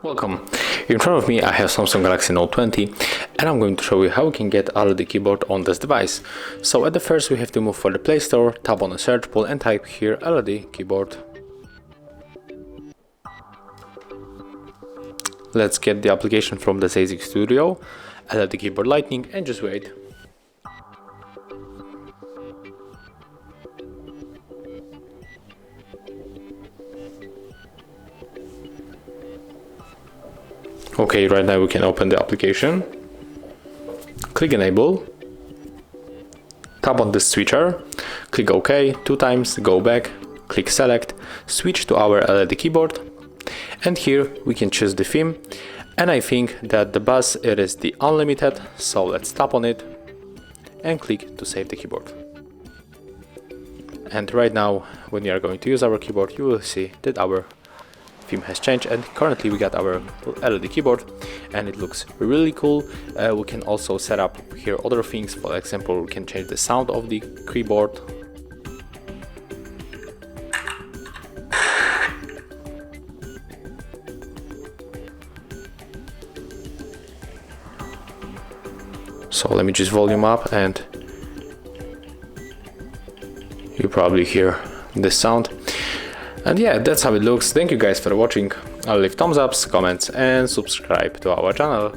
Welcome. In front of me I have Samsung Galaxy Note 20 and I'm going to show you how we can get LED keyboard on this device. So at the first we have to move for the Play Store, tap on the search pool and type here LED keyboard. Let's get the application from the Basic Studio, LED keyboard Lightning, and just wait. Okay, right now we can open the application, click enable, tap on the switcher, click OK 2 times, go back, click select, switch to our LED keyboard, and here we can choose the theme, and I think that the bus it is the unlimited, so let's tap on it and click to save the keyboard. And right now when we are going to use our keyboard you will see that our theme has changed, and currently we got our LED keyboard and it looks really cool. We can also set up here other things. For example, we can change the sound of the keyboard. So let me just volume up and you probably hear this sound. And yeah, that's how it looks. Thank you guys for watching. I'll leave thumbs ups, comments and subscribe to our channel.